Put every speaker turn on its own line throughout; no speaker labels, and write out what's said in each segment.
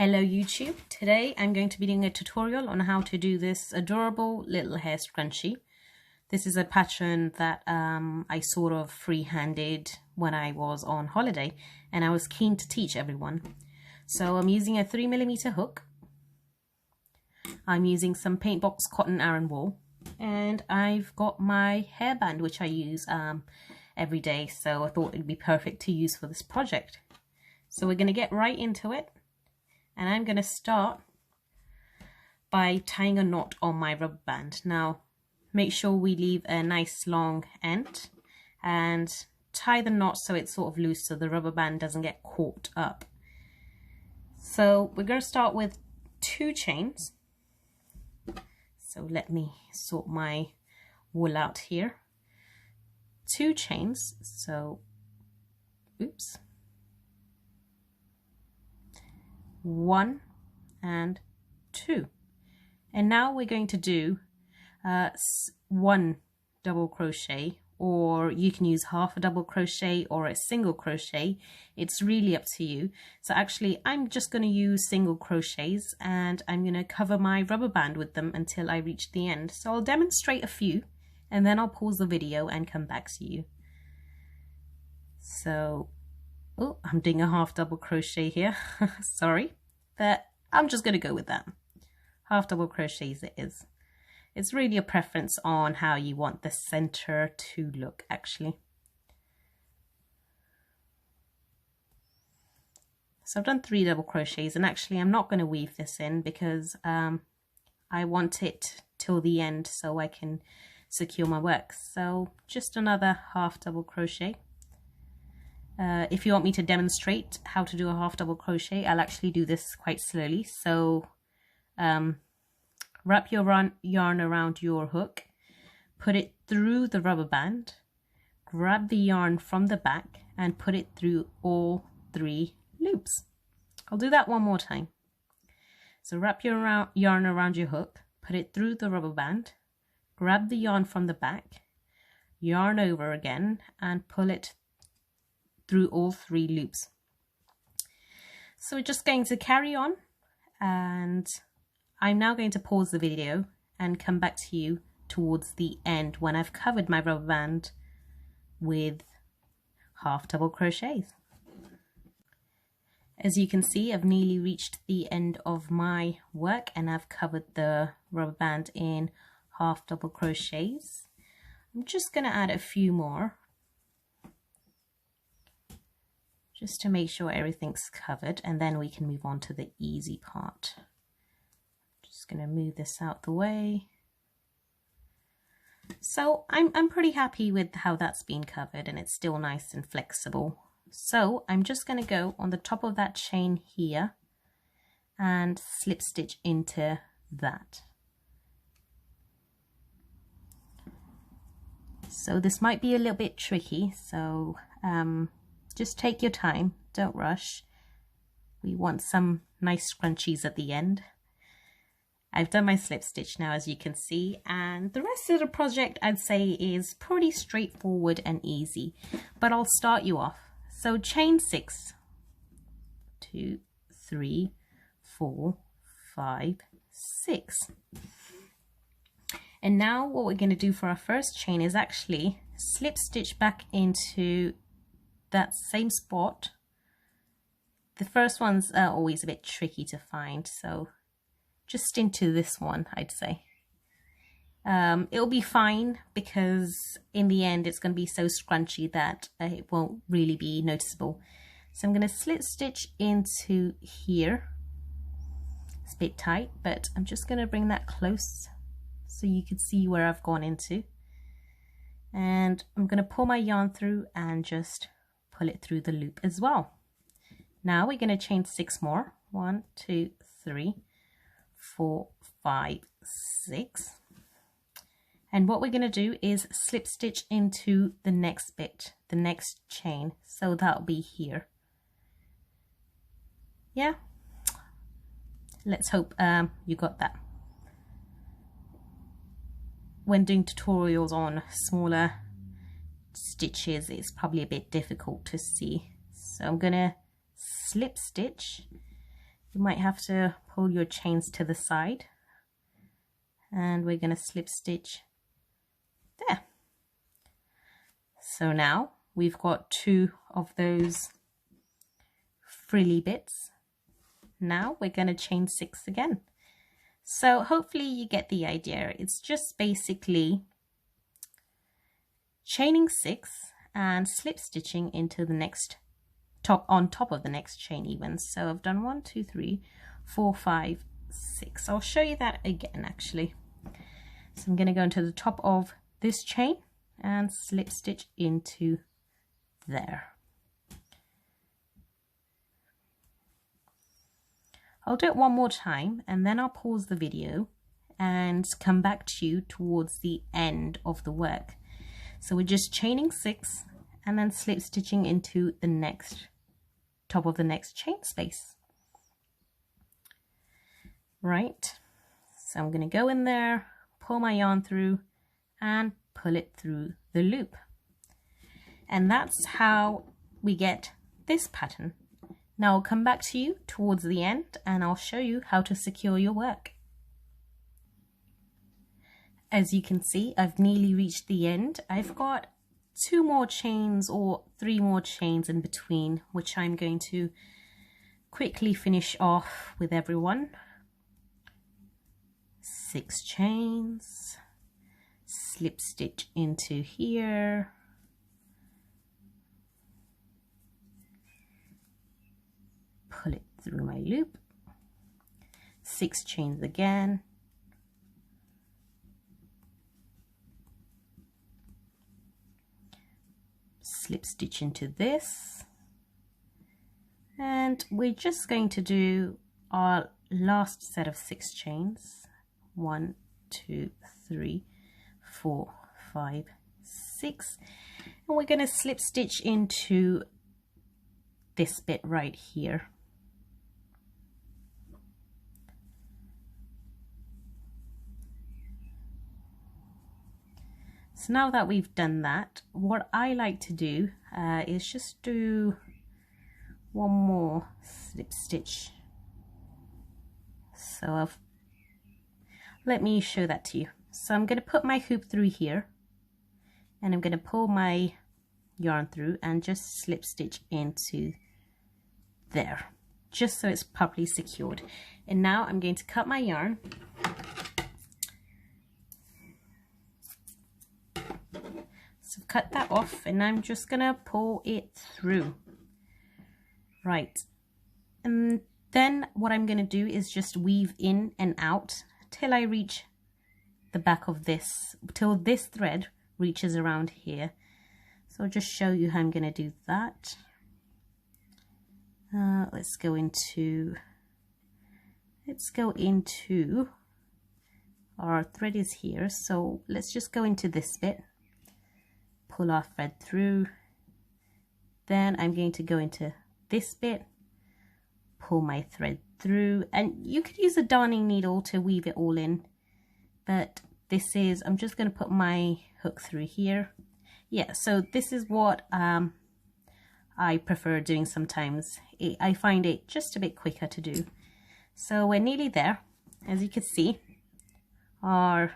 Hello YouTube, today I'm going to be doing a tutorial on how to do this adorable little hair scrunchie. This is a pattern that I sort of free-handed when I was on holiday and I was keen to teach everyone. So I'm using a 3mm hook, I'm using some paint box cotton Aran wool, and I've got my hairband which I use every day, so I thought it'd be perfect to use for this project. So we're going to get right into it. And I'm going to start by tying a knot on my rubber band. Now, make sure we leave a nice long end and tie the knot so it's sort of loose so the rubber band doesn't get caught up. So we're going to start with 2 chains. So let me sort my wool out here. 2 chains. So, oops. 1 and 2, and now we're going to do 1 double crochet, or you can use half a double crochet or a single crochet. It's really up to you. So actually I'm just going to use single crochets and I'm going to cover my rubber band with them until I reach the end. So I'll demonstrate a few and then I'll pause the video and come back to you. So oh, I'm doing a half double crochet here. Sorry, but I'm just going to go with that. Half double crochets it is. It's really a preference on how you want the center to look actually. So I've done 3 double crochets, and actually I'm not going to weave this in because I want it till the end so I can secure my work. So just another half double crochet. If you want me to demonstrate how to do a half double crochet, I'll actually do this quite slowly. So wrap your yarn around your hook, put it through the rubber band, grab the yarn from the back and put it through all 3 loops. I'll do that one more time. So wrap your yarn around your hook, put it through the rubber band, grab the yarn from the back, yarn over again and pull it through all 3 loops. So we're just going to carry on, and I'm now going to pause the video and come back to you towards the end when I've covered my rubber band with half double crochets. As you can see, I've nearly reached the end of my work and I've covered the rubber band in half double crochets. I'm just going to add a few more, just to make sure everything's covered, and then we can move on to the easy part. Just going to move this out the way. So I'm pretty happy with how that's been covered and it's still nice and flexible. So I'm just going to go on the top of that chain here and slip stitch into that. So this might be a little bit tricky, so just take your time, don't rush. We want some nice scrunchies at the end. I've done my slip stitch now, as you can see, and the rest of the project I'd say is pretty straightforward and easy, but I'll start you off. So chain 6, 2, 3, 4, 5, 6. And now what we're going to do for our first chain is actually slip stitch back into that same spot. The first ones are always a bit tricky to find, so just into this one, I'd say. It'll be fine because in the end it's going to be so scrunchy that it won't really be noticeable. So I'm going to slip stitch into here. It's a bit tight, but I'm just going to bring that close so you can see where I've gone into. And I'm going to pull my yarn through and just pull it through the loop as well. Now we're going to chain 6 more. 1, 2, 3, 4, 5, 6. And what we're going to do is slip stitch into the next bit, the next chain. So that'll be here. Yeah. Let's hope you got that. When doing tutorials on smaller stitches, it's probably a bit difficult to see. So I'm gonna slip stitch You might have to pull your chains to the side, and we're going to slip stitch there. So now we've got 2 of those frilly bits. Now we're going to chain 6 again. So hopefully you get the idea. It's just basically chaining 6 and slip stitching into the next on top of the next chain even. So I've done 1, 2, 3, 4, 5, 6. I'll show you that again actually. So I'm going to go into the top of this chain and slip stitch into there. I'll do it one more time and then I'll pause the video and come back to you towards the end of the work. So we're just chaining 6 and then slip stitching into the next top of the next chain space. Right, so I'm going to go in there, pull my yarn through and pull it through the loop. And that's how we get this pattern. Now I'll come back to you towards the end and I'll show you how to secure your work. As you can see, I've nearly reached the end. I've got 2 more chains or 3 more chains in between, which I'm going to quickly finish off with everyone. 6 chains, slip stitch into here, pull it through my loop, 6 chains again, slip stitch into this, and we're just going to do our last set of 6 chains. 1, 2, 3, 4, 5, 6, and we're going to slip stitch into this bit right here. So now that we've done that, what I like to do is just do one more slip stitch. So let me show that to you. So I'm going to put my hoop through here and I'm going to pull my yarn through and just slip stitch into there, just so it's properly secured. And now I'm going to cut my yarn. So cut that off and I'm just gonna pull it through. Right, and then what I'm gonna do is just weave in and out till I reach the back of this, till this thread reaches around here. So I'll just show you how I'm gonna do that. Let's go into our thread is here, so let's just go into this bit, pull our thread through, then I'm going to go into this bit, pull my thread through, and you could use a darning needle to weave it all in, but this is, I'm just going to put my hook through here. Yeah, so this is what I prefer doing sometimes. I find it just a bit quicker to do. So we're nearly there. As you can see, our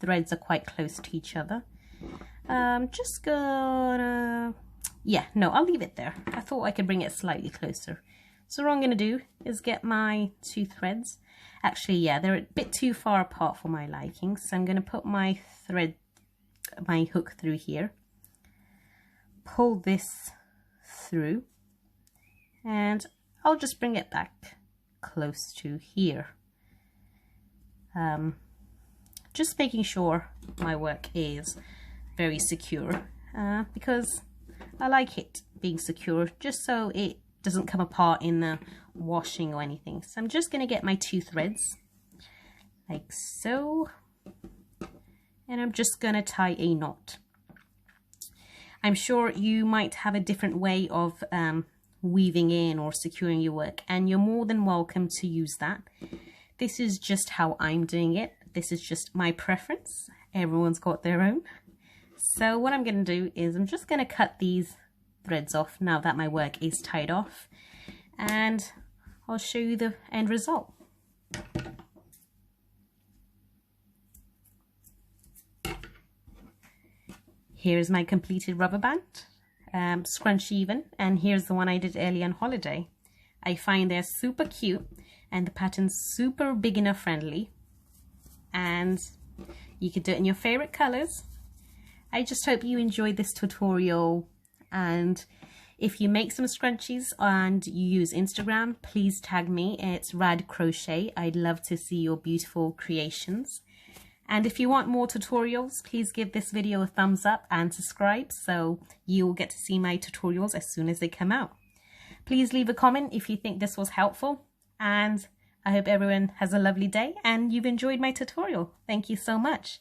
threads are quite close to each other. Just gonna, yeah, no, I'll leave it there. I thought I could bring it slightly closer. So what I'm gonna do is get my 2 threads. Actually, yeah, they're a bit too far apart for my liking, so I'm gonna put my hook through here, pull this through, and I'll just bring it back close to here. Just making sure my work is very secure, because I like it being secure, just so it doesn't come apart in the washing or anything. So I'm just going to get my 2 threads like so, and I'm just going to tie a knot. I'm sure you might have a different way of weaving in or securing your work, and you're more than welcome to use that. This is just how I'm doing it. This is just my preference. Everyone's got their own. So what I'm going to do is I'm just going to cut these threads off now that my work is tied off, and I'll show you the end result. Here's my completed rubber band, scrunch even, and here's the one I did early on holiday. I find they're super cute and the pattern's super beginner friendly, and you could do it in your favorite colors. I just hope you enjoyed this tutorial, and if you make some scrunchies and you use Instagram, please tag me. It's Radcrochet. I'd love to see your beautiful creations. And if you want more tutorials, please give this video a thumbs up and subscribe so you'll get to see my tutorials as soon as they come out. Please leave a comment if you think this was helpful, and I hope everyone has a lovely day and you've enjoyed my tutorial. Thank you so much.